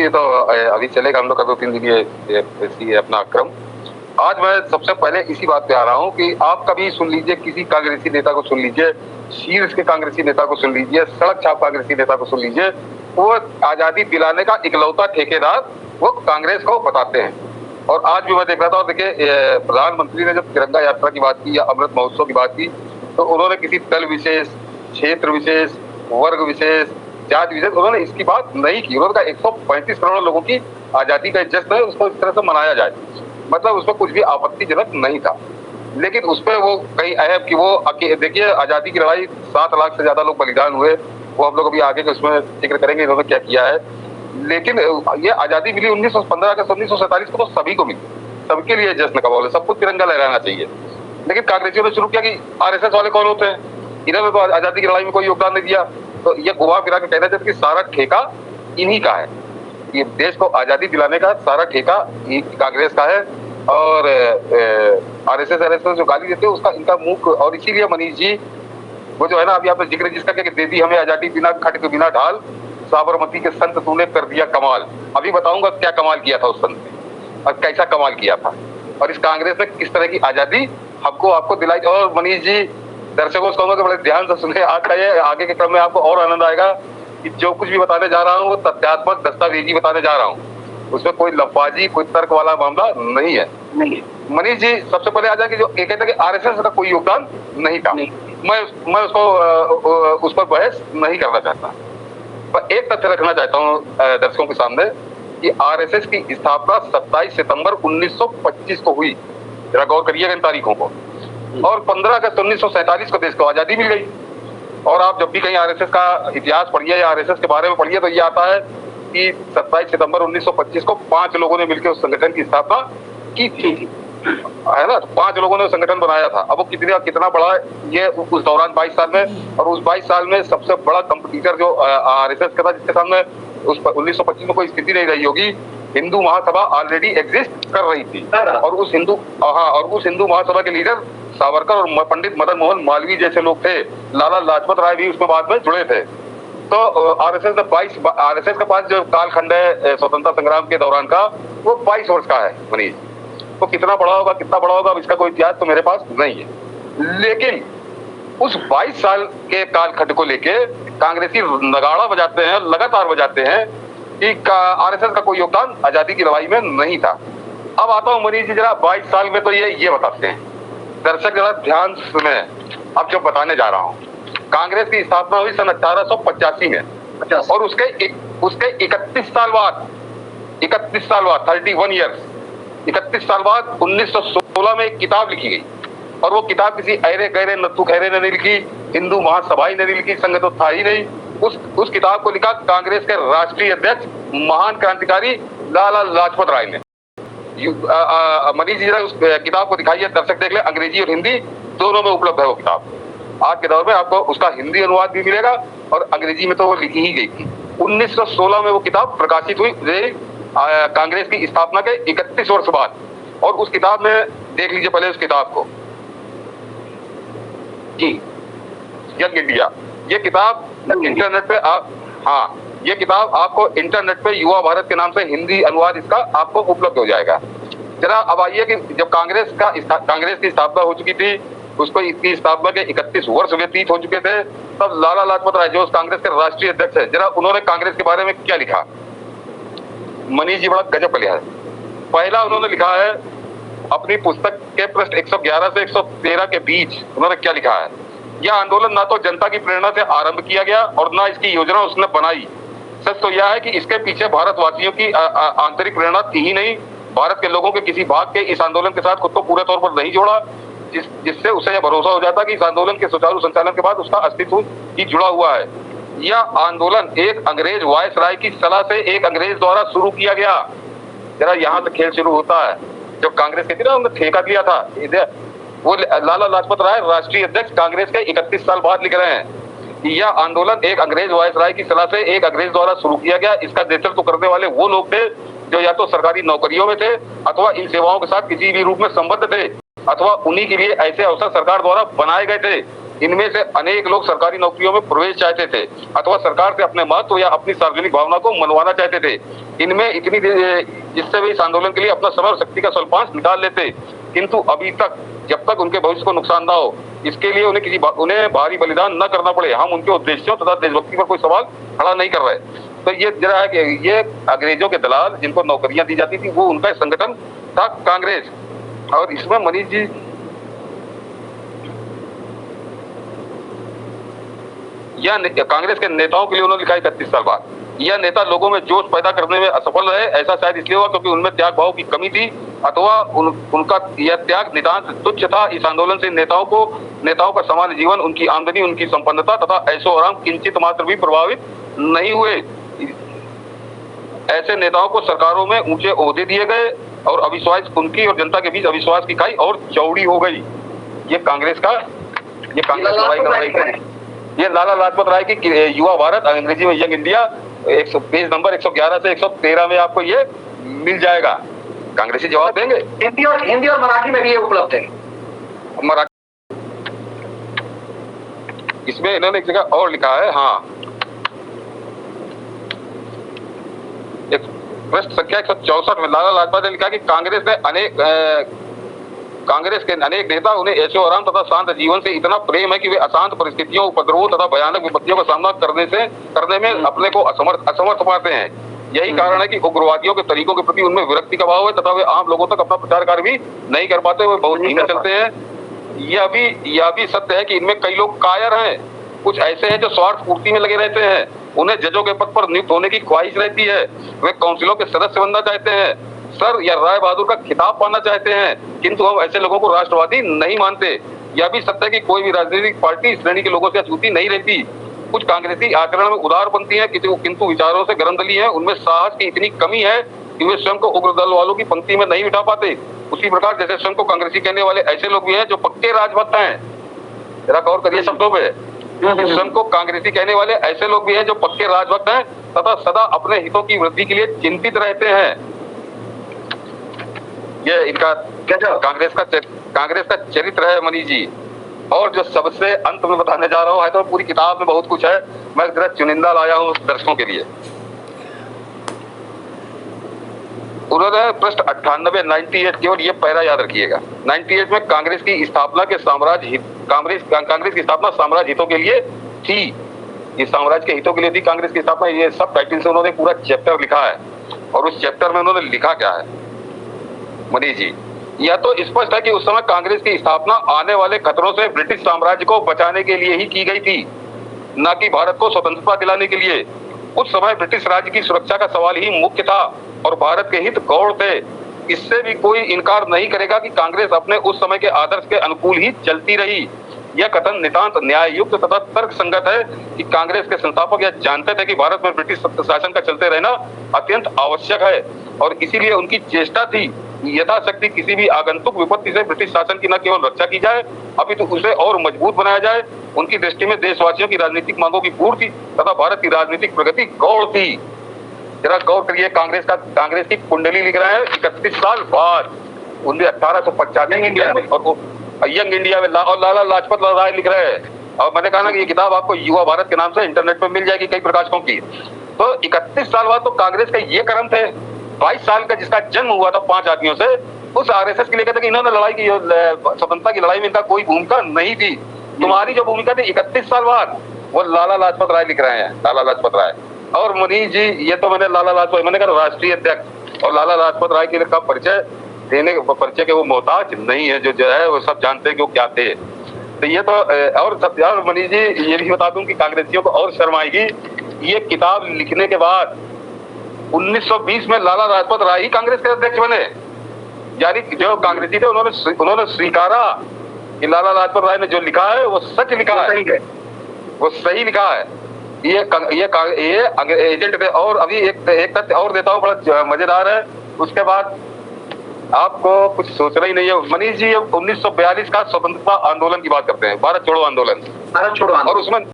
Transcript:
ये तो अभी चलेगा हम लोग का 2-3 दिन ये अपना क्रम। आज मैं सबसे पहले इसी बात पे आ रहा हूँ कि आप कभी सुन लीजिए, किसी कांग्रेसी नेता को सुन लीजिए, शीर्ष के कांग्रेसी नेता को सुन लीजिए, सड़क छाप कांग्रेसी नेता को सुन लीजिए, वो आजादी दिलाने का इकलौता ठेकेदार वो कांग्रेस को बताते हैं। और आज भी मैं देख रहा था, और देखिए प्रधानमंत्री ने जब तिरंगा यात्रा की बात की या अमृत महोत्सव की बात की, तो उन्होंने किसी दल विशेष, क्षेत्र विशेष, वर्ग विशेष, जाति विशेष, उन्होंने इसकी बात नहीं की। उन्होंने कहा 135 करोड़ लोगों की आजादी का जश्न है, उसको इस तरह से मनाया जाए, मतलब उसमें कुछ भी आपत्तिजनक नहीं था। लेकिन उस पर वो कहीं अहम कि वो देखिए आजादी की लड़ाई 7 लाख से ज्यादा लोग बलिदान हुए, वो हम लोग अभी आगे उसमें जिक्र करेंगे इन्होंने क्या किया है। लेकिन ये आजादी मिली 1915 अगस्त 1947 को, तो सभी को मिली, सबके लिए जश्न का माहौल है, सबको तिरंगा लहराना चाहिए। लेकिन कांग्रेसियों ने शुरू किया कि आरएसएस वाले कौन होते हैं, इन्होंने तो आजादी की लड़ाई में कोई योगदान नहीं दिया, तो ये घुमा फिरा के कहना चाहिए कि सारा ठेका इन्हीं का है, ये देश को आजादी दिलाने का सारा ठेका कांग्रेस का है। और आरएसएस जो गाली देते हैं उसका इनका मुख, और इसीलिए मनीष जी वो जो है ना, अभी आपने जिक्र जिसका कि दे दी हमें आजादी बिना खड्ग बिना ढाल, साबरमती के संत तूने कर दिया कमाल। अभी बताऊंगा क्या कमाल किया था उस संत ने और कैसा कमाल किया था, और इस कांग्रेस ने किस तरह की आजादी हमको आपको दिलाई। और मनीष जी दर्शकों से कहूंगा कि बड़े ध्यान से सुने, आगे के क्रम में आपको और आनंद आएगा कि जो कुछ भी बताने जा रहा हूँ वो तथ्यात्मक दस्तावेजी बताने जा रहा हूँ, उसमें कोई लफाजी कोई तर्क वाला मामला नहीं है। मनीष जी सबसे पहले आ जाए कि जो कहते हैं कि आरएसएस का कोई योगदान नहीं था, मैं उसको उस पर बहस नहीं करना चाहता, पर एक तथ्य रखना चाहता हूँ दर्शकों के सामने कि आरएसएस की स्थापना 27 सितंबर 1925 को हुई, जरा गौर करिएगा इन तारीखों को, और 15 अगस्त 1947 को देश को आजादी मिल गई। और आप जब भी कहीं आरएसएस का इतिहास पढ़िए या आरएसएस के बारे में पढ़िए तो ये आता है कि 27 सितंबर 1925 को 5 लोगों ने मिलकर उस संगठन की स्थापना की थी, है ना, 5 लोगों ने संगठन बनाया था। अब वो कितना बड़ा ये उस दौरान 22 साल में, और उस 22 साल में सबसे बड़ा कंपटीटर जो आरएसएस का था, जिसके सामने उस 1925 में कोई स्थिति नहीं रही होगी, हिंदू महासभा ऑलरेडी एग्जिस्ट कर रही थी, और उस हिंदू महासभा के लीडर सावरकर और पंडित मदन मोहन मालवीय जैसे लोग थे, लाला लाजपत राय भी उसमें बाद में जुड़े थे। तो आरएसएस के पास जो कालखंड है स्वतंत्रता संग्राम के दौरान का, वो 22 वर्ष का है मनीष। तो कितना बड़ा होगा अब इसका कोई इतिहास तो मेरे पास नहीं है। लेकिन उस 22 साल के कालखंड को लेके कांग्रेसी नगाड़ा बजाते हैं, लगातार बजाते हैं कि आरएसएस का कोई योगदान आजादी की लड़ाई में नहीं था। अब आता हूँ मनीष जी, जरा 22 साल में तो ये बताते हैं, दर्शक जरा ध्यान सुने, अब जो बताने जा रहा हूँ। कांग्रेस की स्थापना हुई सन 1885 में, और उसके 31 साल बाद 31 साल बाद 1916 में एक किताब लिखी गई, और वो किताब किसी अरे गहरे नत्थु खैरे ने नहीं लिखी, हिंदू महासभा ही ने नहीं लिखी, संघ तो था ही नहीं। उस किताब को लिखा कांग्रेस के राष्ट्रीय अध्यक्ष महान क्रांतिकारी लाला लाजपत राय ने। मनीष जी जरा उस किताब को दिखाइए, दर्शक देख ले, अंग्रेजी और हिंदी दोनों में उपलब्ध है वो किताब। आज के दौर में आपको उसका हिंदी अनुवाद भी मिलेगा, और अंग्रेजी में तो वो लिखी ही गई थी। 1916 में वो किताब प्रकाशित हुई कांग्रेस की स्थापना के 31 वर्ष बाद। और उस किताब में देख लीजिए पहले उस किताब को जी, यंग इंडिया, ये किताब इंटरनेट पे ये किताब आपको इंटरनेट पे युवा भारत के नाम से हिंदी अनुवाद इसका आपको उपलब्ध हो जाएगा। जरा अब आइए कि जब कांग्रेस की स्थापना हो चुकी थी, उसको इसकी स्थापना के 31 वर्ष व्यतीत हो चुके थे, तब लाला लाजपत राय जो उस कांग्रेस के राष्ट्रीय अध्यक्ष है, जरा उन्होंने कांग्रेस के बारे में क्या लिखा। मनीष जी बड़ा गजब लिखा है। पहला उन्होंने लिखा है अपनी पुस्तक के पृष्ठ 111 से 113 के बीच, उन्होंने क्या लिखा है, यह आंदोलन ना तो जनता की प्रेरणा से आरंभ किया गया और ना इसकी योजना उसने बनाई। सच तो यह है कि इसके पीछे भारतवासियों की आंतरिक प्रेरणा थी ही नहीं। भारत के लोगों के किसी भाग के इस आंदोलन के साथ खुद को पूरे तौर पर नहीं जोड़ा, जिससे उसे यह भरोसा हो जाता कि इस आंदोलन के सुचारू संचालन के बाद उसका अस्तित्व ही जुड़ा हुआ है। यह आंदोलन एक अंग्रेज वायसराय की सलाह से एक अंग्रेज द्वारा शुरू किया गया। जरा यहाँ से खेल शुरू होता है। जब कांग्रेस के थी ना, उन्होंने ठेका लिया था, वो लाला लाजपत राय राष्ट्रीय अध्यक्ष कांग्रेस के 31 साल बाद लिख रहे हैं। यह आंदोलन एक अंग्रेज वायसराय की सलाह से एक अंग्रेज द्वारा शुरू किया गया। इसका नेतृत्व करने वाले वो लोग थे जो या तो सरकारी नौकरियों में थे, अथवा इन सेवाओं के साथ किसी भी रूप में संबद्ध थे, अथवा उन्हीं के लिए ऐसे अवसर सरकार द्वारा बनाए गए थे। इनमें से अनेक लोग सरकारी नौकरियों में प्रवेश चाहते थे अथवा सरकार से अपने महत्व या अपनी सार्वजनिक भावना को मनवाना चाहते थे। इनमें इतनी जिससे वे इस आंदोलन के लिए अपना समय और शक्ति का स्वल्पांश निकाल लेते, किंतु अभी तक जब तक उनके भविष्य को नुकसान ना हो, इसके लिए उन्हें भारी बलिदान न करना पड़े, हम उनके उद्देश्यों तथा देशभक्ति पर कोई सवाल खड़ा नहीं कर रहे। तो ये जरा है कि ये अंग्रेजों के दलाल जिनको नौकरियां दी जाती थी, वो उनका संगठन था कांग्रेस। और इसमें मनीष जी यह कांग्रेस के नेताओं के लिए उन्होंने लिखा 31 साल बाद, यह नेता लोगों में जोश पैदा करने में असफल रहे। ऐसा शायद इसलिए हुआ क्योंकि उनमें त्याग भाव की कमी थी अथवा उनका यह त्याग नितांत तुच्छ था। इस आंदोलन से नेताओं का सामान्य जीवन, उनकी आमदनी, उनकी संपन्नता तथा ऐशो आराम किंचित मात्र भी प्रभावित नहीं हुए। ऐसे नेताओं को सरकारों में ऊंचे ओहदे दिए गए और अविश्वास उनकी और जनता के बीच अविश्वास की खाई और चौड़ी हो गई। ये कांग्रेस लड़ाई कर रही है। ये लाला लाजपत राय की युवा भारत, अंग्रेजी में यंग इंडिया, पेज नंबर 111 से 113 में आपको ये मिल जाएगा। कांग्रेसी जवाब देंगे। हिंदी और मराठी में भी ये उपलब्ध है। मराठी इसमें इन्होंने एक जगह और लिखा है, हाँ, पृष्ठ संख्या 164 में लाला लाजपत ने लिखा कि कांग्रेस के अनेक नेता उन्हें ऐशो आराम तथा शांत जीवन से इतना प्रेम है कि वे अशांत परिस्थितियों, उपद्रवों तथा भयानक विपत्तियों का सामना करने में अपने को असमर्थ पाते हैं। यही कारण है कि उग्रवादियों के तरीकों के प्रति उनमें विरक्ति का भाव है तथा वे आम लोगों तक अपना प्रचार कार्य भी नहीं कर पाते, वे बहुत धीमे चलते हैं। यह भी सत्य है कि इनमें कई लोग कायर हैं। कुछ ऐसे हैं जो स्वार्थ पूर्ति में लगे रहते हैं, उन्हें जजों के पद पर नियुक्त होने की ख्वाहिश रहती है, वे काउंसिलों के सदस्य बनना चाहते हैं, सर या राय बहादुर का खिताब पाना चाहते हैं, किंतु हम ऐसे लोगों को राष्ट्रवादी नहीं मानते। यह भी सत्य है कि कोई भी राजनीतिक पार्टी इस श्रेणी के लोगों से अछूती नहीं रहती। कुछ कांग्रेसी आचरण में उदारपंथी है, किंतु विचारों से गर्मदली है। उनमें साहस की इतनी कमी है कि वे स्वयं को उग्र दल वालों की पंक्ति में नहीं बिठा पाते। उसी प्रकार जैसे स्वयं को कांग्रेसी कहने वाले ऐसे लोग भी हैं जो पक्के राजभक्त हैं। जरा गौर करिए शब्दों पे। स्वयं को कांग्रेसी कहने वाले ऐसे लोग भी हैं जो पक्के राजभक्त हैं तथा सदा अपने हितों की वृद्धि के लिए चिंतित रहते हैं। ये इनका कांग्रेस का चरित्र है मनीष जी। और जो सबसे अंत में बताने जा रहा हूँ, तो पूरी किताब में बहुत कुछ है, मैं जरा चुनिंदा लाया हूँ दर्शकों के लिए। उन्होंने पृष्ठ 98, 98 केवल ये पैरा याद रखिएगा। 98 में कांग्रेस की स्थापना साम्राज्य हितों के लिए थी। ये साम्राज्य के हितों के लिए थी कांग्रेस की स्थापना। ये सब टाइटल से उन्होंने पूरा चैप्टर लिखा है। और उस चैप्टर में उन्होंने लिखा क्या है मनीष जी? यह तो स्पष्ट है कि उस समय कांग्रेस की स्थापना आने वाले खतरों से ब्रिटिश साम्राज्य को बचाने के लिए ही की गई थी, न कि भारत को स्वतंत्रता दिलाने के लिए। उस समय ब्रिटिश राज्य की सुरक्षा का सवाल ही मुख्य था और भारत के हित गौण थे। इससे भी कोई इनकार नहीं करेगा कि कांग्रेस अपने उस समय के आदर्श के अनुकूल ही चलती रही। यह कथन नितांत न्याययुक्त तथा तर्क संगत है कि कांग्रेस के संस्थापक यह जानते थे कि भारत में ब्रिटिश शासन का चलते रहना अत्यंत आवश्यक है और इसीलिए उनकी चेष्टा थी यथाशक्ति किसी भी आगंतुक विपत्ति से ब्रिटिश शासन की न केवल रक्षा की जाए अपितु उसे और मजबूत बनाया जाए। उनकी दृष्टि में देशवासियों की राजनीतिक मांगों की पूर्ति तथा भारत की राजनीतिक प्रगति गौण थी। जरा गौर करिए, कांग्रेस की कुंडली लिख रहे हैं 31 साल बाद 1895 इंडिया में, और यंग इंडिया में और लाला लाजपत राय लिख रहे हैं। और मैंने कहा ना कि ये किताब आपको युवा भारत के नाम से इंटरनेट पर मिल जाएगी कई प्रकाशकों की। तो 31 साल बाद तो कांग्रेस के ये कर्म थे। 22 साल का जिसका जन्म हुआ था 5 आदमियों से, उस आरएसएस के लिए कहते कि इन्होंने लड़ाई की, स्वतंत्रता की लड़ाई में इनका कोई भूमिका नहीं थी। तुम्हारी जो भूमिका थी 31 साल बाद, वो लाला लाजपत राय लिख रहे हैं, लाला लाजपत राय। और मनीष जी, ये तो मैंने लाला लाजपत, मैंने कहा राष्ट्रीय अध्यक्ष और लाला लाजपत राय के का परिचय के वो मोहताज नहीं है, जो है वो सब जानते हैं कि वो क्या थे। तो ये तो और मनीष जी ये भी बता दूं कि कांग्रेसियों को और शर्म आएगी, ये किताब लिखने के बाद 1920 में लाला लाजपत राय ही कांग्रेस के अध्यक्ष बने। यानी जो कांग्रेसी थे उन्होंने स्वीकारा कि लाला लाजपत राय ने जो लिखा है वो सच लिखा है, वो सही लिखा है। ये एजेंट थे। और अभी एक तथ्य और देता हूँ, बड़ा मजेदार है, उसके बाद आपको कुछ सोचना ही नहीं है मनीष जी। 1942 का स्वतंत्रता आंदोलन की बात करते हैं, भारत छोड़ो आंदोलन, और उसमें